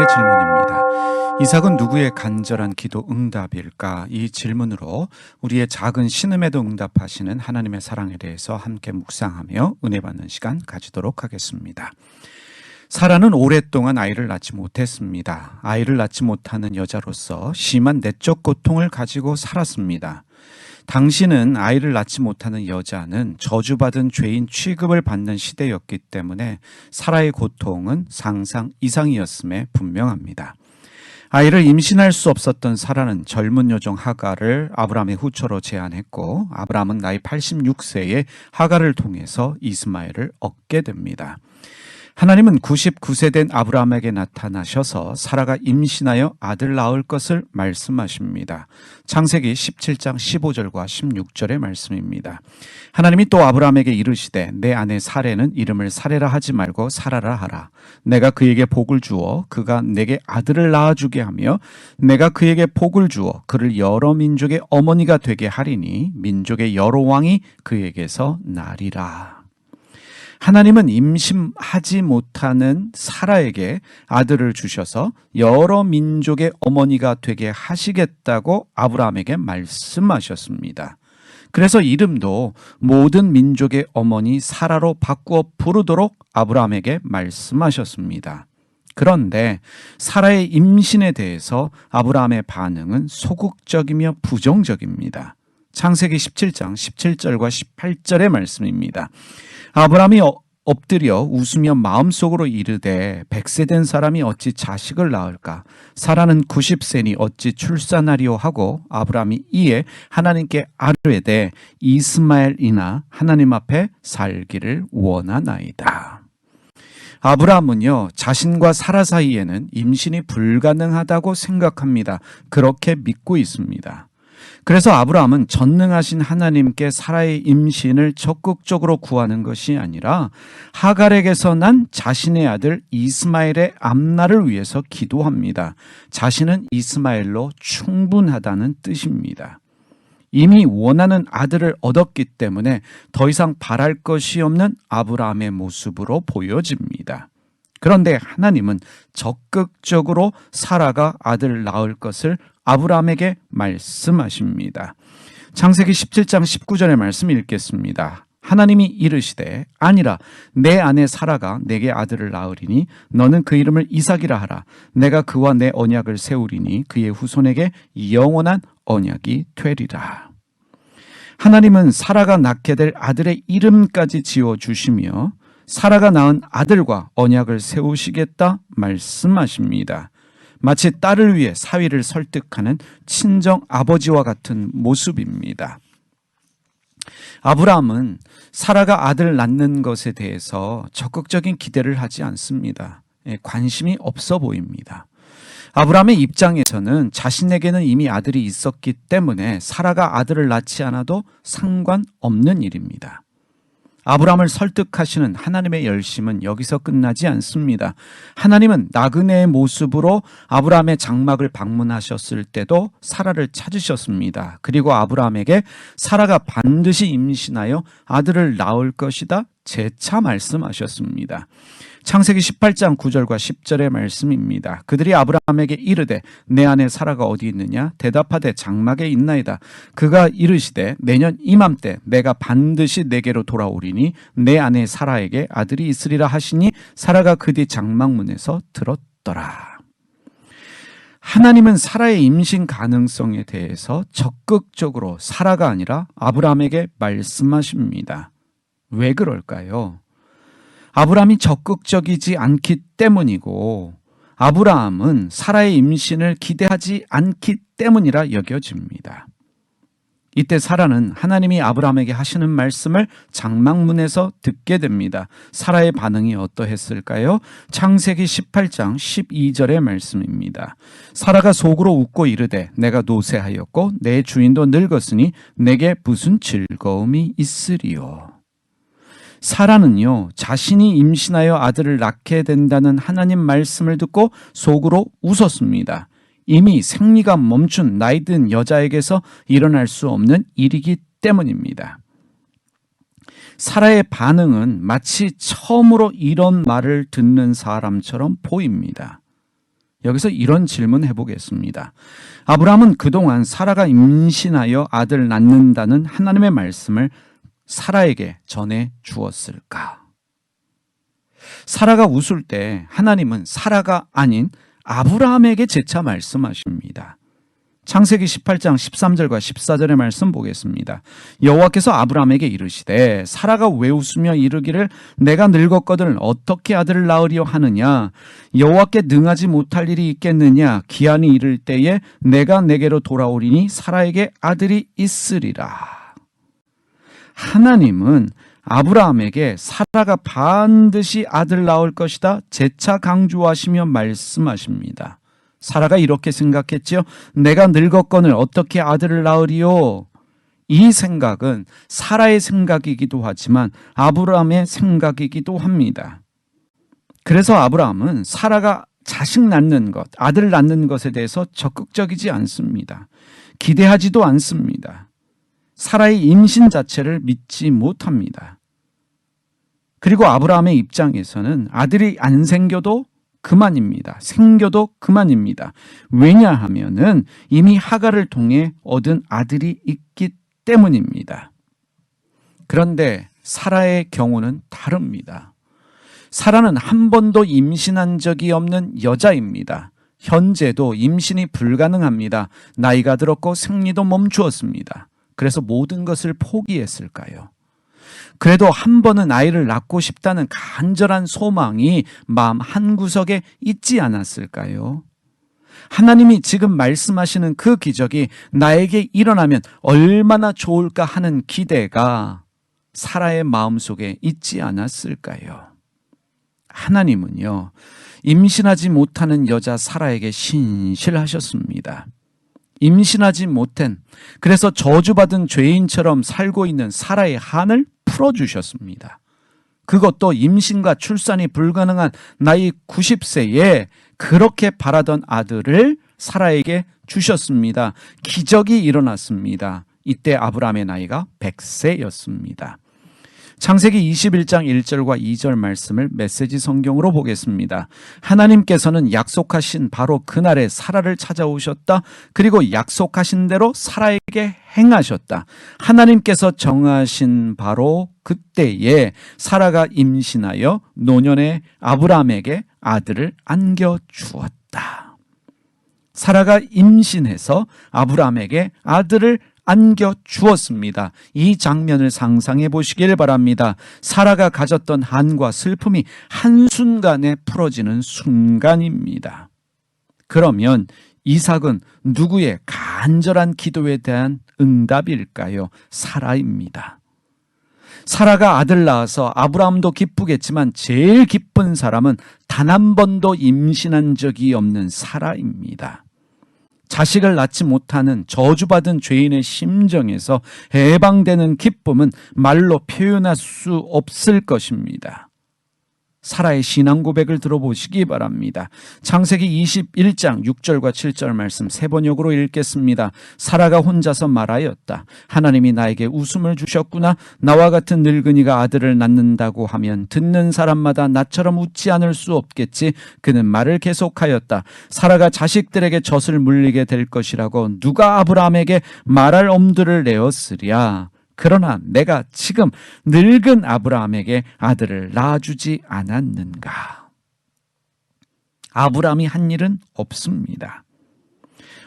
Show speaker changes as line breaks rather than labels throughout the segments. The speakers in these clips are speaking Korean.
질문입니다. 이삭은 누구의 간절한 기도 응답일까? 이 질문으로 우리의 작은 신음에도 응답하시는 하나님의 사랑에 대해서 함께 묵상하며 은혜 받는 시간 가지도록 하겠습니다. 사라는 오랫동안 아이를 낳지 못했습니다. 아이를 낳지 못하는 여자로서 심한 내적 고통을 가지고 살았습니다. 당시는 아이를 낳지 못하는 여자는 저주받은 죄인 취급을 받는 시대였기 때문에 사라의 고통은 상상 이상이었음에 분명합니다. 아이를 임신할 수 없었던 사라는 젊은 여종 하갈을 아브라함의 후처로 제안했고, 아브라함은 나이 86세에 하갈을 통해서 이스마엘을 얻게 됩니다. 하나님은 99세 된 아브라함에게 나타나셔서 사라가 임신하여 아들 낳을 것을 말씀하십니다. 창세기 17장 15절과 16절의 말씀입니다. 하나님이 또 아브라함에게 이르시되 내 아내 사레는 이름을 사레라 하지 말고 사라라 하라. 내가 그에게 복을 주어 그가 내게 아들을 낳아주게 하며 내가 그에게 복을 주어 그를 여러 민족의 어머니가 되게 하리니 민족의 여러 왕이 그에게서 나리라. 하나님은 임신하지 못하는 사라에게 아들을 주셔서 여러 민족의 어머니가 되게 하시겠다고 아브라함에게 말씀하셨습니다. 그래서 이름도 모든 민족의 어머니 사라로 바꾸어 부르도록 아브라함에게 말씀하셨습니다. 그런데 사라의 임신에 대해서 아브라함의 반응은 소극적이며 부정적입니다. 창세기 17장 17절과 18절의 말씀입니다. 아브라함이 엎드려 웃으며 마음속으로 이르되 100세 된 사람이 어찌 자식을 낳을까? 사라는 90세니 어찌 출산하리요 하고 아브라함이 이에 하나님께 아뢰되 이스마엘이나 하나님 앞에 살기를 원하나이다. 아브라함은요, 자신과 사라 사이에는 임신이 불가능하다고 생각합니다. 그렇게 믿고 있습니다. 그래서 아브라함은 전능하신 하나님께 사라의 임신을 적극적으로 구하는 것이 아니라 하갈에게서 난 자신의 아들 이스마엘의 앞날을 위해서 기도합니다. 자신은 이스마엘로 충분하다는 뜻입니다. 이미 원하는 아들을 얻었기 때문에 더 이상 바랄 것이 없는 아브라함의 모습으로 보여집니다. 그런데 하나님은 적극적으로 사라가 아들을 낳을 것을 아브라함에게 말씀하십니다. 창세기 17장 19절의 말씀 읽겠습니다. 하나님이 이르시되 아니라 내 아내 사라가 내게 아들을 낳으리니 너는 그 이름을 이삭이라 하라. 내가 그와 내 언약을 세우리니 그의 후손에게 영원한 언약이 되리라. 하나님은 사라가 낳게 될 아들의 이름까지 지어주시며 사라가 낳은 아들과 언약을 세우시겠다 말씀하십니다. 마치 딸을 위해 사위를 설득하는 친정 아버지와 같은 모습입니다. 아브라함은 사라가 아들을 낳는 것에 대해서 적극적인 기대를 하지 않습니다. 관심이 없어 보입니다. 아브라함의 입장에서는 자신에게는 이미 아들이 있었기 때문에 사라가 아들을 낳지 않아도 상관없는 일입니다. 아브라함을 설득하시는 하나님의 열심은 여기서 끝나지 않습니다. 하나님은 나그네의 모습으로 아브라함의 장막을 방문하셨을 때도 사라를 찾으셨습니다. 그리고 아브라함에게 사라가 반드시 임신하여 아들을 낳을 것이다 재차 말씀하셨습니다. 창세기 18장 9절과 10절의 말씀입니다. 그들이 아브라함에게 이르되 내 아내 사라가 어디 있느냐? 대답하되 장막에 있나이다. 그가 이르시되 내년 이맘때 내가 반드시 내게로 돌아오리니 내 아내 사라에게 아들이 있으리라 하시니 사라가 그 뒤 장막문에서 들었더라. 하나님은 사라의 임신 가능성에 대해서 적극적으로 사라가 아니라 아브라함에게 말씀하십니다. 왜 그럴까요? 아브라함이 적극적이지 않기 때문이고 아브라함은 사라의 임신을 기대하지 않기 때문이라 여겨집니다. 이때 사라는 하나님이 아브라함에게 하시는 말씀을 장막문에서 듣게 됩니다. 사라의 반응이 어떠했을까요? 창세기 18장 12절의 말씀입니다. 사라가 속으로 웃고 이르되 내가 노쇠하였고 내 주인도 늙었으니 내게 무슨 즐거움이 있으리요. 사라는요, 자신이 임신하여 아들을 낳게 된다는 하나님 말씀을 듣고 속으로 웃었습니다. 이미 생리가 멈춘 나이 든 여자에게서 일어날 수 없는 일이기 때문입니다. 사라의 반응은 마치 처음으로 이런 말을 듣는 사람처럼 보입니다. 여기서 이런 질문 해보겠습니다. 아브라함은 그동안 사라가 임신하여 아들 낳는다는 하나님의 말씀을 사라에게 전해 주었을까? 사라가 웃을 때 하나님은 사라가 아닌 아브라함에게 재차 말씀하십니다. 창세기 18장 13절과 14절의 말씀 보겠습니다. 여호와께서 아브라함에게 이르시되 사라가 왜 웃으며 이르기를 내가 늙었거든 어떻게 아들을 낳으려 하느냐? 여호와께 능하지 못할 일이 있겠느냐? 기한이 이를 때에 내가 내게로 돌아오리니 사라에게 아들이 있으리라. 하나님은 아브라함에게 사라가 반드시 아들 낳을 것이다 재차 강조하시며 말씀하십니다. 사라가 이렇게 생각했지요. 내가 늙었거늘 어떻게 아들을 낳으리요? 이 생각은 사라의 생각이기도 하지만 아브라함의 생각이기도 합니다. 그래서 아브라함은 사라가 자식 낳는 것, 아들 낳는 것에 대해서 적극적이지 않습니다. 기대하지도 않습니다. 사라의 임신 자체를 믿지 못합니다. 그리고 아브라함의 입장에서는 아들이 안 생겨도 그만입니다. 생겨도 그만입니다. 왜냐하면은 이미 하갈을 통해 얻은 아들이 있기 때문입니다. 그런데 사라의 경우는 다릅니다. 사라는 한 번도 임신한 적이 없는 여자입니다. 현재도 임신이 불가능합니다. 나이가 들었고 생리도 멈추었습니다. 그래서 모든 것을 포기했을까요? 그래도 한 번은 아이를 낳고 싶다는 간절한 소망이 마음 한구석에 있지 않았을까요? 하나님이 지금 말씀하시는 그 기적이 나에게 일어나면 얼마나 좋을까 하는 기대가 사라의 마음속에 있지 않았을까요? 하나님은요, 임신하지 못하는 여자 사라에게 신실하셨습니다. 임신하지 못한, 그래서 저주받은 죄인처럼 살고 있는 사라의 한을 풀어주셨습니다. 그것도 임신과 출산이 불가능한 나이 90세에 그렇게 바라던 아들을 사라에게 주셨습니다. 기적이 일어났습니다. 이때 아브라함의 나이가 100세였습니다. 창세기 21장 1절과 2절 말씀을 메시지 성경으로 보겠습니다. 하나님께서는 약속하신 바로 그날에 사라를 찾아오셨다. 그리고 약속하신 대로 사라에게 행하셨다. 하나님께서 정하신 바로 그때에 사라가 임신하여 노년의 아브라함에게 아들을 안겨주었다. 사라가 임신해서 아브라함에게 아들을 안겨주었습니다. 이 장면을 상상해 보시길 바랍니다. 사라가 가졌던 한과 슬픔이 한순간에 풀어지는 순간입니다. 그러면 이삭은 누구의 간절한 기도에 대한 응답일까요? 사라입니다. 사라가 아들 낳아서 아브라함도 기쁘겠지만 제일 기쁜 사람은 단 한 번도 임신한 적이 없는 사라입니다. 자식을 낳지 못하는 저주받은 죄인의 심정에서 해방되는 기쁨은 말로 표현할 수 없을 것입니다. 사라의 신앙 고백을 들어보시기 바랍니다. 창세기 21장 6절과 7절 말씀 세 번역으로 읽겠습니다. 사라가 혼자서 말하였다. 하나님이 나에게 웃음을 주셨구나. 나와 같은 늙은이가 아들을 낳는다고 하면 듣는 사람마다 나처럼 웃지 않을 수 없겠지. 그는 말을 계속하였다. 사라가 자식들에게 젖을 물리게 될 것이라고 누가 아브라함에게 말할 엄두를 내었으랴. 그러나 내가 지금 늙은 아브라함에게 아들을 낳아주지 않았는가? 아브라함이 한 일은 없습니다.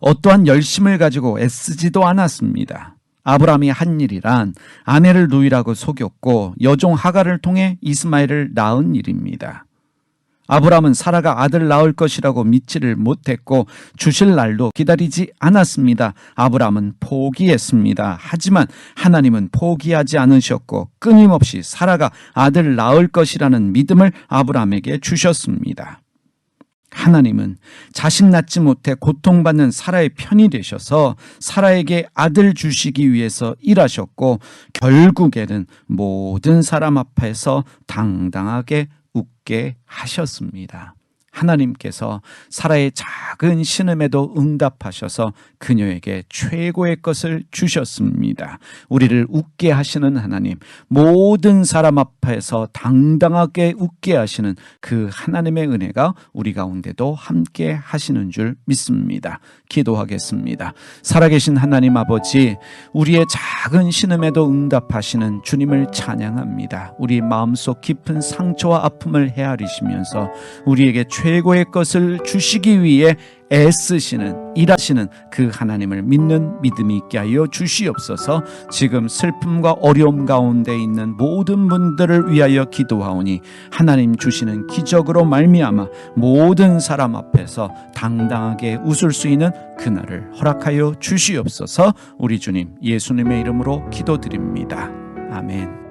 어떠한 열심을 가지고 애쓰지도 않았습니다. 아브라함이 한 일이란 아내를 누이라고 속였고 여종 하갈을 통해 이스마엘을 낳은 일입니다. 아브라함은 사라가 아들 낳을 것이라고 믿지를 못했고 주실 날도 기다리지 않았습니다. 아브라함은 포기했습니다. 하지만 하나님은 포기하지 않으셨고 끊임없이 사라가 아들 낳을 것이라는 믿음을 아브라함에게 주셨습니다. 하나님은 자식 낳지 못해 고통받는 사라의 편이 되셔서 사라에게 아들 주시기 위해서 일하셨고 결국에는 모든 사람 앞에서 당당하게 웃게 하셨습니다. 하나님께서 사라의 작은 신음에도 응답하셔서 그녀에게 최고의 것을 주셨습니다. 우리를 웃게 하시는 하나님, 모든 사람 앞에서 당당하게 웃게 하시는 그 하나님의 은혜가 우리 가운데도 함께 하시는 줄 믿습니다. 기도하겠습니다. 살아계신 하나님 아버지, 우리의 작은 신음에도 응답하시는 주님을 찬양합니다. 우리 마음속 깊은 상처와 아픔을 헤아리시면서 우리에게 최고의 것을 주시기 위해 애쓰시는, 일하시는 그 하나님을 믿는 믿음이 있게 하여 주시옵소서. 지금 슬픔과 어려움 가운데 있는 모든 분들을 위하여 기도하오니 하나님 주시는 기적으로 말미암아 모든 사람 앞에서 당당하게 웃을 수 있는 그날을 허락하여 주시옵소서. 우리 주님 예수님의 이름으로 기도드립니다. 아멘.